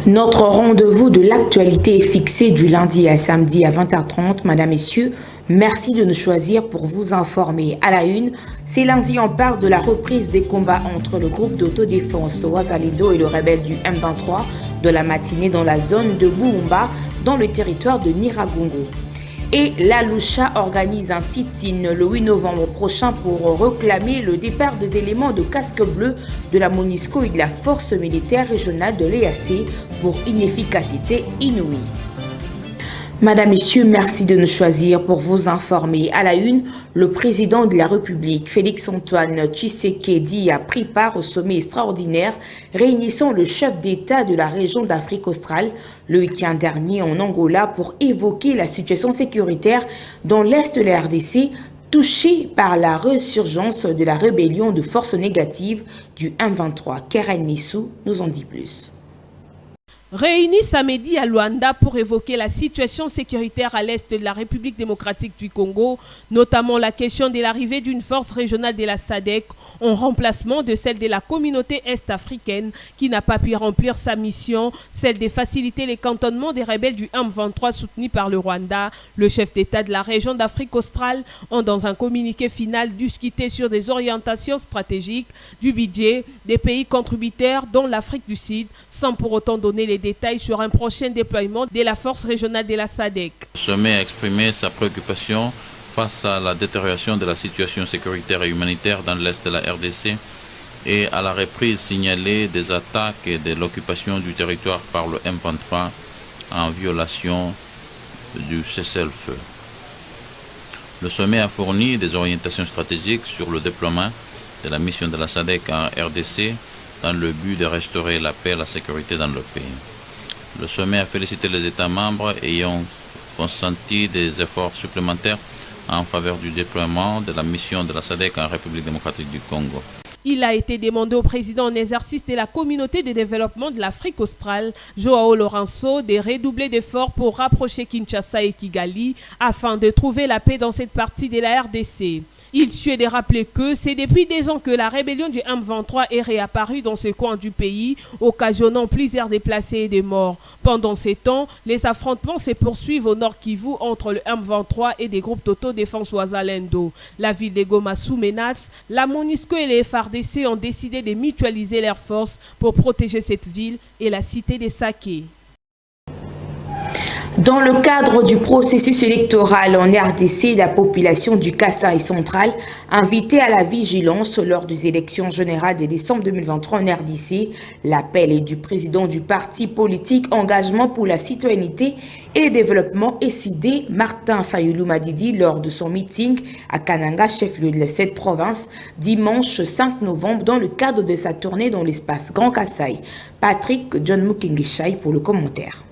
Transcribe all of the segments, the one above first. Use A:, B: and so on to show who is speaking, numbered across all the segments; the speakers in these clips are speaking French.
A: Notre rendez-vous de l'actualité est fixé du lundi à samedi à 20h30. Madame, Messieurs, merci de nous choisir pour vous informer. À la une, c'est lundi, on parle de la reprise des combats entre le groupe d'autodéfense Wazalendo et le rebelle du M23 de la matinée dans la zone de Boumba, dans le territoire de Niragongo. Et la Loucha organise un sit-in le 8 novembre prochain pour réclamer le départ des éléments de casque bleu de la MONUSCO et de la force militaire régionale de l'EAC pour inefficacité inouïe. Madame, Messieurs, merci de nous choisir pour vous informer. À la une, le président de la République, Félix-Antoine Tshisekedi, a pris part au sommet extraordinaire réunissant le chef d'État de la région d'Afrique australe le week-end dernier en Angola pour évoquer la situation sécuritaire dans l'est de la RDC, touchée par la résurgence de la rébellion de forces négatives du M23. Keren Missou nous en dit plus.
B: Réunis samedi à Luanda pour évoquer la situation sécuritaire à l'est de la République démocratique du Congo, notamment la question de l'arrivée d'une force régionale de la SADC en remplacement de celle de la communauté est-africaine qui n'a pas pu remplir sa mission, celle de faciliter les cantonnements des rebelles du M23 soutenus par le Rwanda. Le chef d'État de la région d'Afrique australe ont dans un communiqué final discuté sur des orientations stratégiques du budget des pays contributeurs dont l'Afrique du Sud, sans pour autant donner les détails sur un prochain déploiement de la force régionale de la SADC.
C: Le sommet a exprimé sa préoccupation face à la détérioration de la situation sécuritaire et humanitaire dans l'est de la RDC et à la reprise signalée des attaques et de l'occupation du territoire par le M23 en violation du cessez-le-feu. Le sommet a fourni des orientations stratégiques sur le déploiement de la mission de la SADC en RDC dans le but de restaurer la paix et la sécurité dans le pays. Le sommet a félicité les États membres ayant consenti des efforts supplémentaires en faveur du déploiement de la mission de la SADC en République démocratique du Congo.
B: Il a été demandé au président en exercice de la communauté de développement de l'Afrique australe, Joao Lourenço, de redoubler d'efforts pour rapprocher Kinshasa et Kigali afin de trouver la paix dans cette partie de la RDC. Il suit de rappeler que c'est depuis des ans que la rébellion du M23 est réapparue dans ce coin du pays, occasionnant plusieurs déplacés et des morts. Pendant ces temps, les affrontements se poursuivent au nord Kivu entre le M23 et des groupes d'autodéfense Wazalendo. La ville de Goma sous menace, la MONUSCO et les FARDC ont décidé de mutualiser leurs forces pour protéger cette ville et la cité des Saké.
A: Dans le cadre du processus électoral en RDC, la population du Kasaï central, invitée à la vigilance lors des élections générales de décembre 2023 en RDC, l'appel est du président du parti politique Engagement pour la citoyenneté et le développement SID, Martin Fayulu Madidi, lors de son meeting à Kananga, chef-lieu de cette province, dimanche 5 novembre, dans le cadre de sa tournée dans l'espace Grand Kasaï. Patrick John Mukengishai pour le commentaire.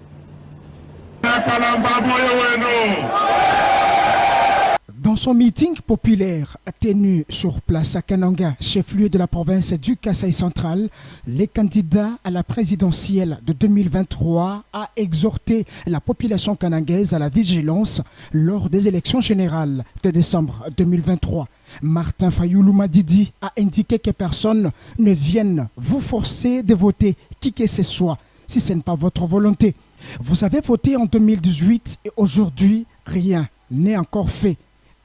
D: Dans son meeting populaire tenu sur place à Kananga, chef-lieu de la province du Kasaï central, le candidat à la présidentielle de 2023 a exhorté la population kanangaise à la vigilance lors des élections générales de décembre 2023. Martin Fayulu Madidi a indiqué que personne ne vienne vous forcer de voter qui que ce soit si ce n'est pas votre volonté. Vous avez voté en 2018 et aujourd'hui, rien n'est encore fait.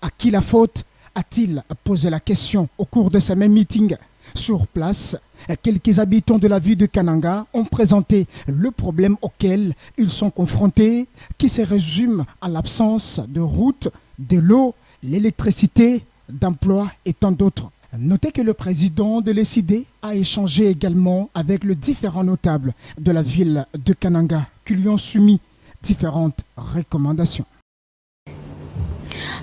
D: À qui la faute? A-t-il posé la question au cours de ce même meeting? Sur place, quelques habitants de la ville de Kananga ont présenté le problème auquel ils sont confrontés, qui se résume à l'absence de routes, de l'eau, l'électricité, d'emplois et tant d'autres. Notez que le président de l'ECD a échangé également avec les différents notables de la ville de Kananga qui lui ont soumis différentes recommandations.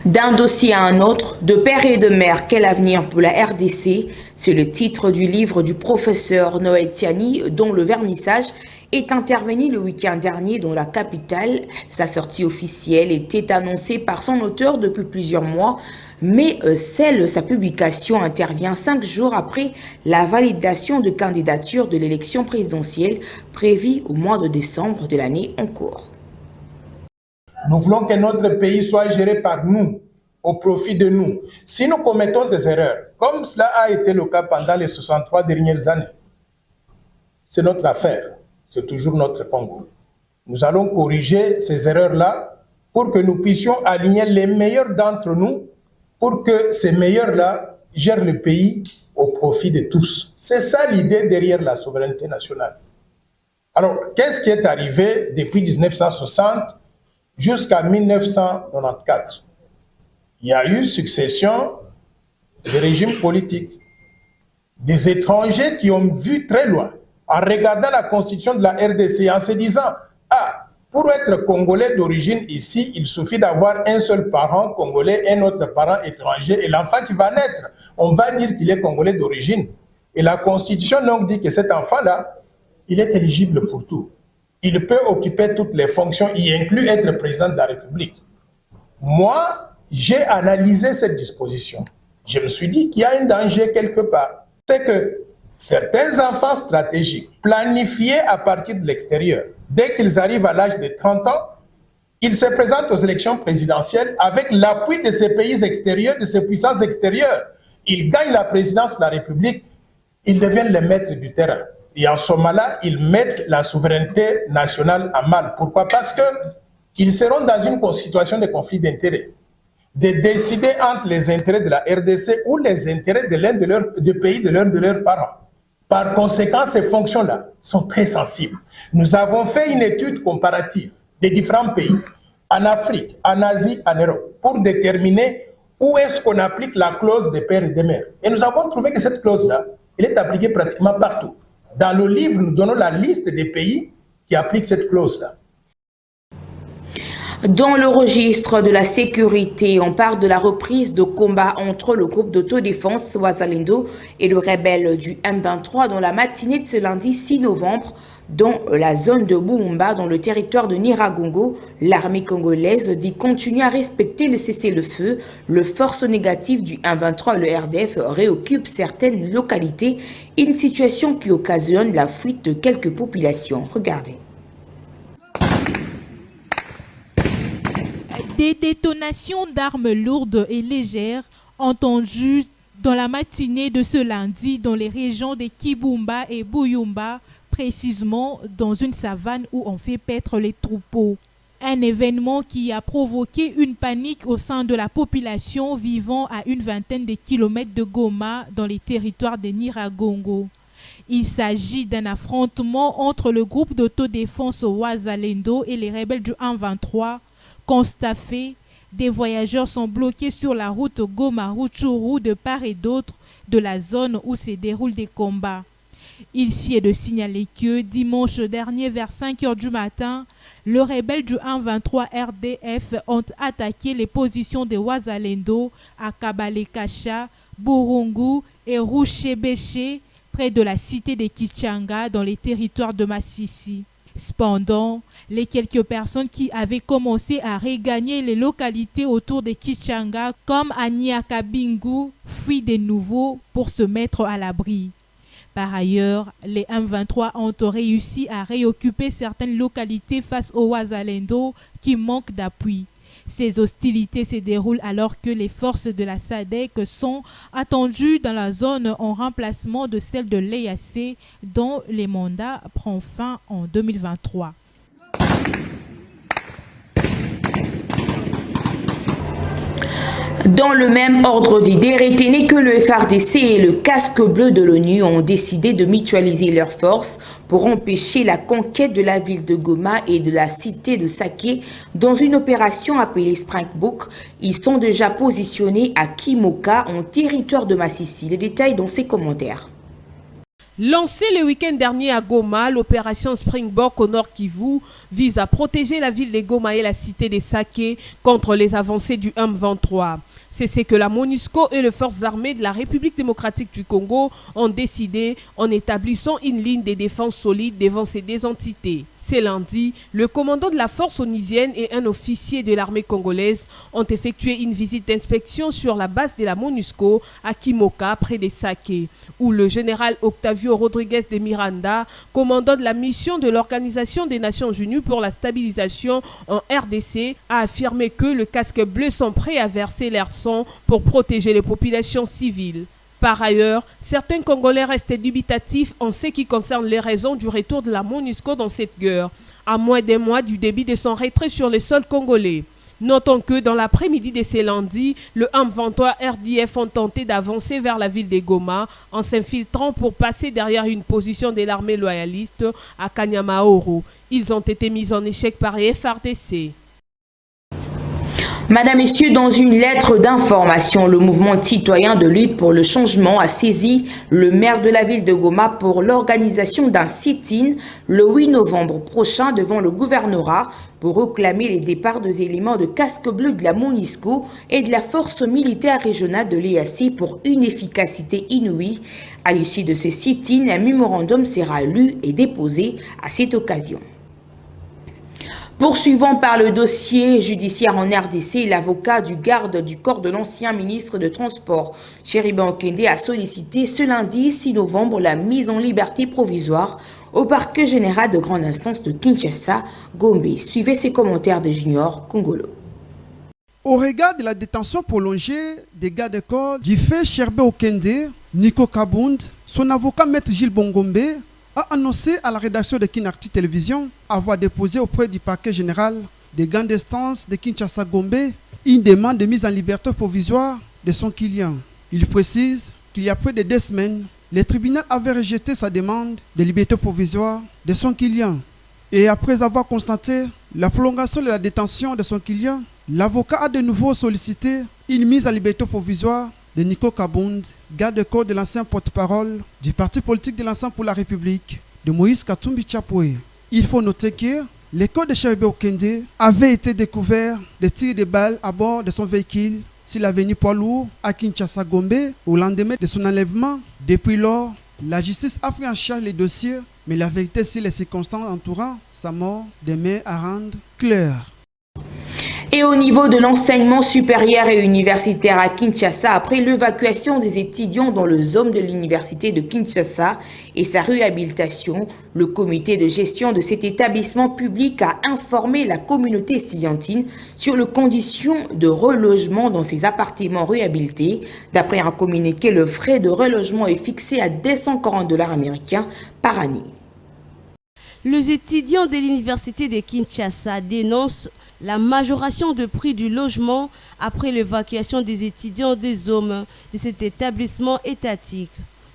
A: D'un dossier à un autre, de père et de mère, quel avenir pour la RDC? C'est le titre du livre du professeur Noël Tiani, dont le vernissage est intervenu le week-end dernier dans la capitale. Sa sortie officielle était annoncée par son auteur depuis plusieurs mois, mais sa publication intervient 5 jours après la validation de candidature de l'élection présidentielle prévue au mois de décembre de l'année en cours.
E: Nous voulons que notre pays soit géré par nous, au profit de nous. Si nous commettons des erreurs, comme cela a été le cas pendant les 63 dernières années, c'est notre affaire, c'est toujours notre Congo. Nous allons corriger ces erreurs-là pour que nous puissions aligner les meilleurs d'entre nous pour que ces meilleurs-là gèrent le pays au profit de tous. C'est ça l'idée derrière la souveraineté nationale. Alors, qu'est-ce qui est arrivé depuis 1960 jusqu'à 1994? Il y a eu succession de régimes politiques, des étrangers qui ont vu très loin, en regardant la constitution de la RDC, en se disant « Ah, pour être Congolais d'origine ici, il suffit d'avoir un seul parent congolais, un autre parent étranger, et l'enfant qui va naître, on va dire qu'il est Congolais d'origine. » Et la constitution donc dit que cet enfant-là, il est éligible pour tout. Il peut occuper toutes les fonctions, y inclut être président de la République. Moi, j'ai analysé cette disposition. Je me suis dit qu'il y a un danger quelque part. C'est que certains enfants stratégiques, planifiés à partir de l'extérieur, dès qu'ils arrivent à l'âge de 30 ans, ils se présentent aux élections présidentielles avec l'appui de ces pays extérieurs, de ces puissances extérieures. Ils gagnent la présidence de la République, ils deviennent les maîtres du terrain. Et en ce moment-là, ils mettent la souveraineté nationale à mal. Pourquoi? Parce qu'ils seront dans une situation de conflit d'intérêts, de décider entre les intérêts de la RDC ou les intérêts de l'un des pays de l'un de leurs parents. Par conséquent, ces fonctions-là sont très sensibles. Nous avons fait une étude comparative des différents pays, en Afrique, en Asie, en Europe, pour déterminer où est-ce qu'on applique la clause des pères et des mères. Et nous avons trouvé que cette clause-là, elle est appliquée pratiquement partout. Dans le livre, nous donnons la liste des pays qui appliquent cette clause-là.
A: Dans le registre de la sécurité, on parle de la reprise de combat entre le groupe d'autodéfense Wazalendo et le rebelle du M23 dans la matinée de ce lundi 6 novembre dans la zone de Boumba, dans le territoire de Nyiragongo. L'armée congolaise dit continuer à respecter le cessez-le-feu. Le force négatif du M23 et le RDF réoccupent certaines localités, une situation qui occasionne la fuite de quelques populations. Regardez.
F: Des détonations d'armes lourdes et légères entendues dans la matinée de ce lundi dans les régions de Kibumba et Buyumba, précisément dans une savane où on fait paître les troupeaux. Un événement qui a provoqué une panique au sein de la population vivant à une vingtaine de kilomètres de Goma dans les territoires de Nyiragongo. Il s'agit d'un affrontement entre le groupe d'autodéfense Wazalendo et les rebelles du M23. Constat fait, des voyageurs sont bloqués sur la route Goma-Rutshuru de part et d'autre de la zone où se déroulent des combats. Ici est de signaler que dimanche dernier vers 5 h du matin, les rebelles du M23 RDF ont attaqué les positions de Wazalendo à Kabalekasha, Burungu et Rushebeshe près de la cité de Kichanga dans les territoires de Massissi. Cependant, les quelques personnes qui avaient commencé à regagner les localités autour de Kichanga comme à Nyakabingu fuient de nouveau pour se mettre à l'abri. Par ailleurs, les M23 ont réussi à réoccuper certaines localités face aux Wazalendo qui manquent d'appui. Ces hostilités se déroulent alors que les forces de la SADC sont attendues dans la zone en remplacement de celles de l'EAC dont les mandats prennent fin en 2023.
A: Dans le même ordre d'idées, retenez que le FARDC et le casque bleu de l'ONU ont décidé de mutualiser leurs forces pour empêcher la conquête de la ville de Goma et de la cité de Saké dans une opération appelée Springbok. Ils sont déjà positionnés à Kimoka, en territoire de Massissi. Les détails dans ces commentaires.
B: Lancée le week-end dernier à Goma, l'opération Springbok au Nord Kivu vise à protéger la ville de Goma et la cité des Saké contre les avancées du M23. C'est ce que la MONUSCO et les forces armées de la République démocratique du Congo ont décidé en établissant une ligne de défense solide devant ces deux entités. C'est lundi, le commandant de la force onisienne et un officier de l'armée congolaise ont effectué une visite d'inspection sur la base de la MONUSCO à Kimoka, près des Saké, où le général Octavio Rodriguez de Miranda, commandant de la mission de l'Organisation des Nations Unies pour la stabilisation en RDC, a affirmé que les casques bleus sont prêts à verser leur sang pour protéger les populations civiles. Par ailleurs, certains Congolais restent dubitatifs en ce qui concerne les raisons du retour de la MONUSCO dans cette guerre, à moins d'un mois du début de son retrait sur le sol congolais. Notons que dans l'après-midi de ce lundi, le M23 RDF ont tenté d'avancer vers la ville de Goma en s'infiltrant pour passer derrière une position de l'armée loyaliste à Kanyamaoro. Ils ont été mis en échec par les FARDC.
A: Madame, Messieurs, dans une lettre d'information, le mouvement citoyen de lutte pour le changement a saisi le maire de la ville de Goma pour l'organisation d'un sit-in le 8 novembre prochain devant le gouvernorat pour réclamer les départs des éléments de casque bleu de la MONUSCO et de la force militaire régionale de l'EAC pour une efficacité inouïe. À l'issue de ce sit-in, un mémorandum sera lu et déposé à cette occasion. Poursuivant par le dossier judiciaire en RDC, l'avocat du garde du corps de l'ancien ministre de Transport, Chériba Okende, a sollicité ce lundi 6 novembre la mise en liberté provisoire au parquet général de grande instance de Kinshasa, Gombe. Suivez ces commentaires de Junior Congolo.
G: Au regard de la détention prolongée des gardes du corps du fait Chériba Okende, Nico Kabund, son avocat maître Gilles Bongombe a annoncé à la rédaction de Kinarti Télévision avoir déposé auprès du parquet général des grandes instances de Kinshasa Gombe une demande de mise en liberté provisoire de son client. Il précise qu'il y a près de 2 semaines, le tribunal avait rejeté sa demande de liberté provisoire de son client. Et après avoir constaté la prolongation de la détention de son client, l'avocat a de nouveau sollicité une mise en liberté provisoire de Nico Kabund, garde-corps de l'ancien porte-parole du parti politique de l'Ensemble pour la République, de Moïse Katumbi Tchapoué. Il faut noter que le corps de Chériba Okende avait été découvert de tirs de balles à bord de son véhicule sur l'avenue Poilour à Kinshasa Gombe au lendemain de son enlèvement. Depuis lors, la justice a pris en charge les dossiers, mais la vérité sur les circonstances entourant sa mort demeure à rendre claire.
A: Et au niveau de l'enseignement supérieur et universitaire à Kinshasa, après l'évacuation des étudiants dans le zone de l'université de Kinshasa et sa réhabilitation, le comité de gestion de cet établissement public a informé la communauté estudiantine sur les conditions de relogement dans ces appartements réhabilités. D'après un communiqué, le frais de relogement est fixé à 240 $ américains par année.
H: Les étudiants de l'université de Kinshasa dénoncent la majoration de prix du logement après l'évacuation des étudiants des hommes de cet établissement étatique.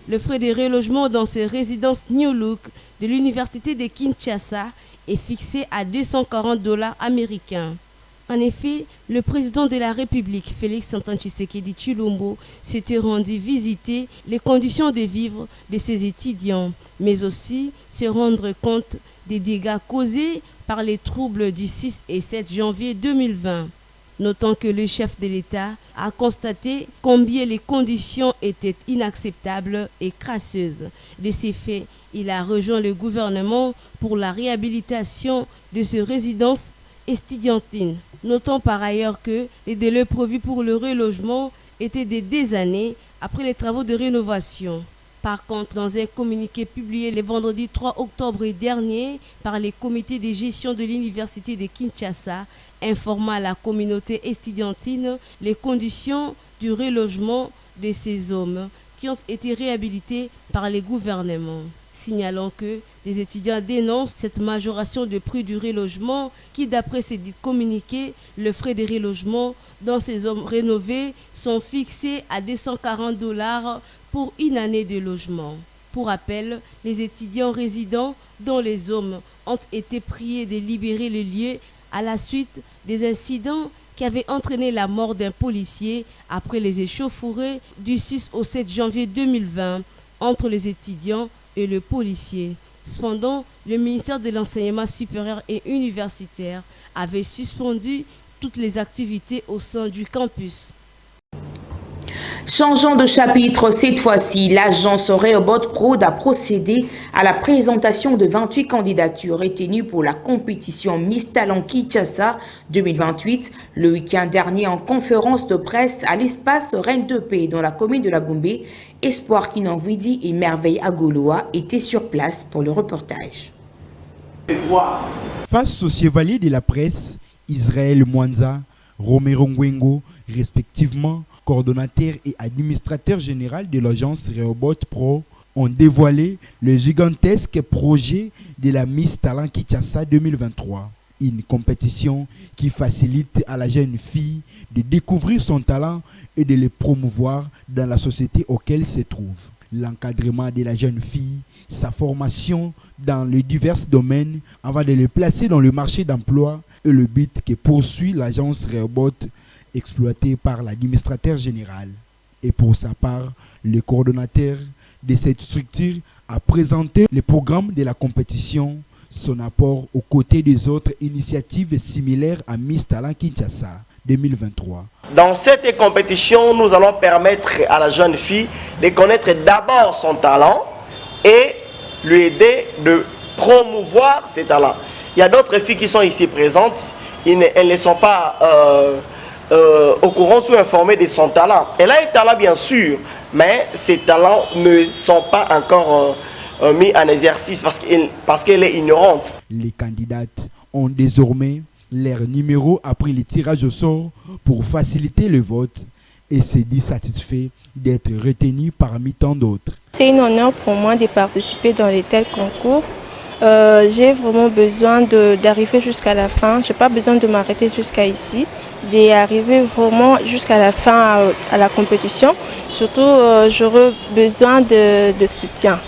H: Le frais de relogement dans ces résidences New Look de l'université de Kinshasa est fixé à 240 $ américains. En effet, le président de la République, Félix Antoine Tshisekedi Tshilombo, s'était rendu visiter les conditions de vivre de ces étudiants, mais aussi se rendre compte des dégâts causés par les troubles du 6 et 7 janvier 2020. Notons que le chef de l'État a constaté combien les conditions étaient inacceptables et crasseuses. De ces faits, il a rejoint le gouvernement pour la réhabilitation de ces résidences estudiantines. Notons par ailleurs que les délais prévus pour le relogement étaient des années après les travaux de rénovation. Par contre, dans un communiqué publié le vendredi 3 octobre dernier par les comités de gestion de l'université de Kinshasa, informant la communauté estudiantine les conditions du relogement de ces hommes qui ont été réhabilités par les gouvernements. Signalons que les étudiants dénoncent cette majoration de prix du relogement qui, d'après ces dits communiqués, le frais de relogement dans ces hommes rénovés sont fixés à 240 $ pour une année de logement. Pour rappel, les étudiants résidents dont les hommes ont été priés de libérer le lieu à la suite des incidents qui avaient entraîné la mort d'un policier après les échauffourées du 6 au 7 janvier 2020 entre les étudiants et le policier. Cependant, le ministère de l'Enseignement supérieur et universitaire avait suspendu toutes les activités au sein du campus.
A: Changeons de chapitre, cette fois-ci, l'agence Rehoboth Prod a procédé à la présentation de 28 candidatures retenues pour la compétition Miss Talent Kinshasa 2028 le week-end dernier en conférence de presse à l'espace Reine de Paix dans la commune de la Gombe. Espoir Kinanvidi et Merveille Agoloa étaient sur place pour le reportage.
I: Face aux chevaliers de la presse, Israël Mwanza, Romero Ngwengo, respectivement, coordonnateur et administrateur général de l'agence Rehoboth Pro, ont dévoilé le gigantesque projet de la Miss Talent Kinshasa 2023. Une compétition qui facilite à la jeune fille de découvrir son talent et de le promouvoir dans la société auquel se trouve. L'encadrement de la jeune fille, sa formation dans les divers domaines avant de le placer dans le marché d'emploi est le but que poursuit l'agence Rehoboth exploité par l'administrateur général. Et pour sa part, le coordonnateur de cette structure a présenté le programme de la compétition, son apport aux côtés des autres initiatives similaires à Miss Talent Kinshasa 2023.
J: Dans cette compétition, nous allons permettre à la jeune fille de connaître d'abord son talent et lui aider de promouvoir ses talents. Il y a d'autres filles qui sont ici présentes, elles ne sont pas au courant ou informées de son talent. Elle a un talent bien sûr, mais ses talents ne sont pas encore mis en exercice parce qu'elle est ignorante.
I: Les candidates ont désormais leur numéro après le tirage au sort pour faciliter le vote et se dit satisfait d'être retenu parmi tant d'autres.
K: C'est un honneur pour moi de participer dans les tels concours. J'ai vraiment besoin d'arriver jusqu'à la fin. Je n'ai pas besoin de m'arrêter jusqu'à ici, d'arriver vraiment jusqu'à la fin à la compétition. Surtout, j'aurai besoin de soutien.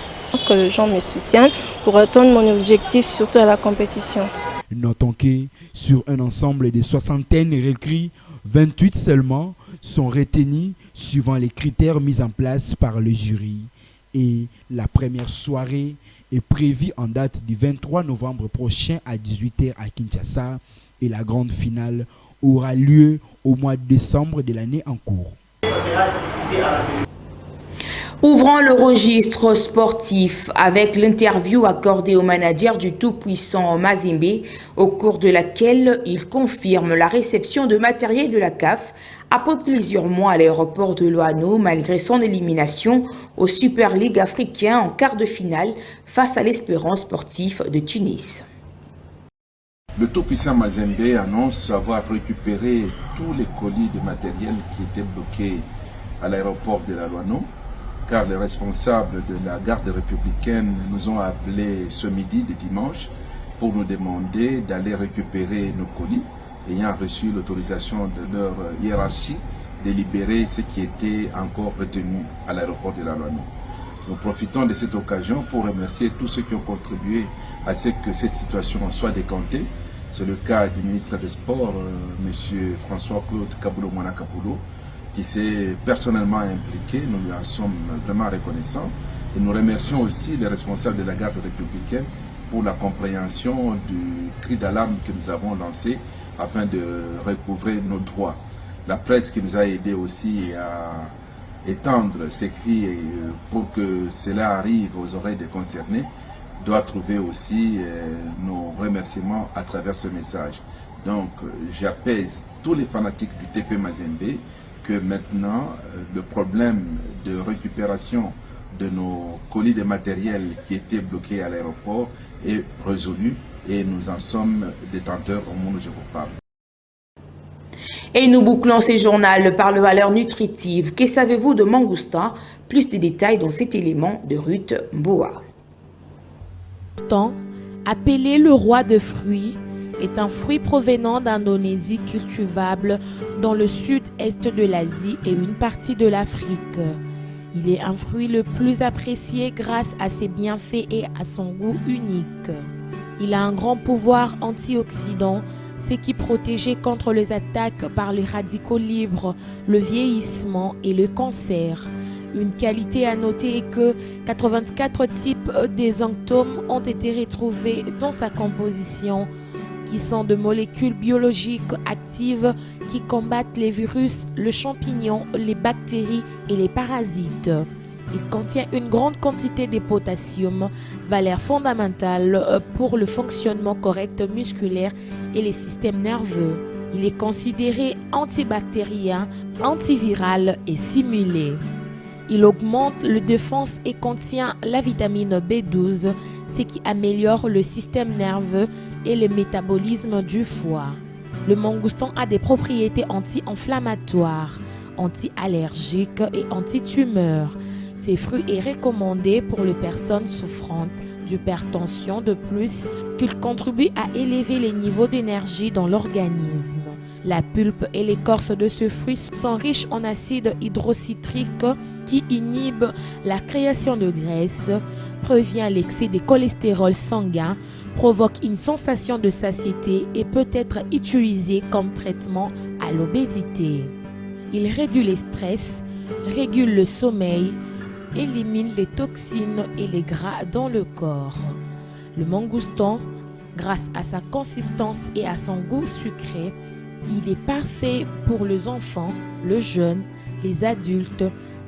K: Que les gens me soutiennent pour atteindre mon objectif, surtout à la compétition.
I: Notons que sur un ensemble de 60 recrues, 28 seulement sont retenus suivant les critères mis en place par le jury. Et la première soirée est prévue en date du 23 novembre prochain à 18h à Kinshasa et la grande finale aura lieu au mois de décembre de l'année en cours.
A: Ouvrant le registre sportif avec l'interview accordée au manager du tout-puissant Mazembe, au cours de laquelle il confirme la réception de matériel de la CAF après plusieurs mois à l'aéroport de Loano, malgré son élimination au Super League africain en quart de finale face à l'Espérance sportif de Tunis.
L: Le tout-puissant Mazembe annonce avoir récupéré tous les colis de matériel qui étaient bloqués à l'aéroport de la Loano, car les responsables de la garde républicaine nous ont appelés ce midi de dimanche pour nous demander d'aller récupérer nos colis, ayant reçu l'autorisation de leur hiérarchie de libérer ce qui était encore retenu à l'aéroport de la Loano. Nous profitons de cette occasion pour remercier tous ceux qui ont contribué à ce que cette situation soit décantée. C'est le cas du ministre des Sports, M. François-Claude Kaboulou-Mwana-Kaboulou, qui s'est personnellement impliqué. Nous lui en sommes vraiment reconnaissants. Et nous remercions aussi les responsables de la garde républicaine pour la compréhension du cri d'alarme que nous avons lancé afin de recouvrer nos droits. La presse qui nous a aidés aussi à étendre ces cris pour que cela arrive aux oreilles des concernés doit trouver aussi nos remerciements à travers ce message. Donc j'apaise tous les fanatiques du TP Mazembe que maintenant le problème de récupération de nos colis de matériel qui étaient bloqués à l'aéroport est résolu et nous en sommes détenteurs au moment où je vous parle.
A: Et nous bouclons ces journaux par le valeur nutritive. Que savez-vous de mangousta? Plus de détails dans cet élément de Ruth Mboa.
M: Appelé le roi de fruits, est un fruit provenant d'Indonésie cultivable dans le sud-est de l'Asie et une partie de l'Afrique. Il est un fruit le plus apprécié grâce à ses bienfaits et à son goût unique. Il a un grand pouvoir antioxydant, ce qui protège contre les attaques par les radicaux libres, le vieillissement et le cancer. Une qualité à noter est que 84 types d'exanctomes ont été retrouvés dans sa composition, qui sont de molécules biologiques actives qui combattent les virus, le champignon, les bactéries et les parasites. Il contient une grande quantité de potassium, valeur fondamentale pour le fonctionnement correct musculaire et les systèmes nerveux. Il est considéré antibactérien, antiviral et simulé. Il augmente la défense et contient la vitamine B12, ce qui améliore le système nerveux et le métabolisme du foie. Le mangoustan a des propriétés anti-inflammatoires, anti-allergiques et anti-tumeurs. Ces fruits est recommandé pour les personnes souffrantes d'hypertension, de plus qu'il contribue à élever les niveaux d'énergie dans l'organisme. La pulpe et l'écorce de ce fruit sont riches en acide hydrocitrique qui inhibe la création de graisse, prévient l'excès de cholestérol sanguin, provoque une sensation de satiété et peut être utilisé comme traitement à l'obésité. Il réduit le stress, régule le sommeil, élimine les toxines et les gras dans le corps. Le mangoustan, grâce à sa consistance et à son goût sucré, il est parfait pour les enfants, les jeunes, les adultes,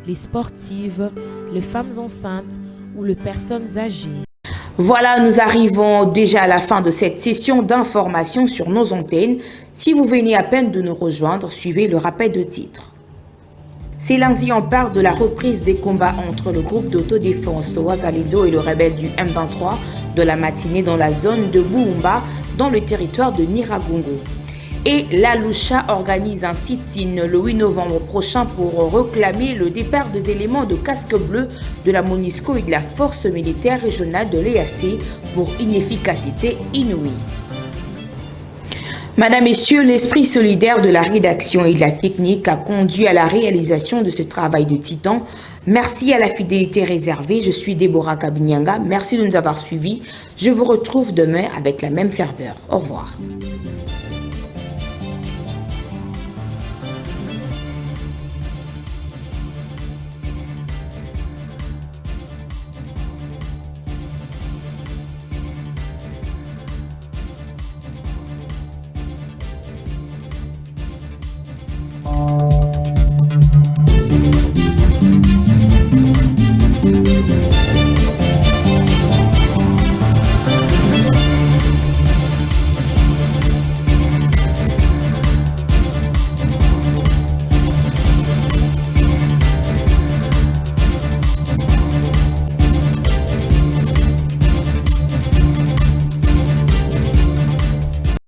M: les sportives, les femmes enceintes ou les personnes âgées.
A: Voilà, nous arrivons déjà à la fin de cette session d'information sur nos antennes. Si vous venez à peine de nous rejoindre, suivez le rappel de titre. C'est lundi, on parle de la reprise des combats entre le groupe d'autodéfense Wazalendo et le rebelle du M23 de la matinée dans la zone de Bououmba, dans le territoire de Niragongo. Et la Lucha organise un sit-in le 8 novembre prochain pour réclamer le départ des éléments de casque bleu de la MONUSCO et de la force militaire régionale de l'EAC pour une efficacité inouïe. Madame, Messieurs, l'esprit solidaire de la rédaction et de la technique a conduit à la réalisation de ce travail de titan. Merci à la fidélité réservée. Je suis Déborah Kabinyanga. Merci de nous avoir suivis. Je vous retrouve demain avec la même ferveur. Au revoir.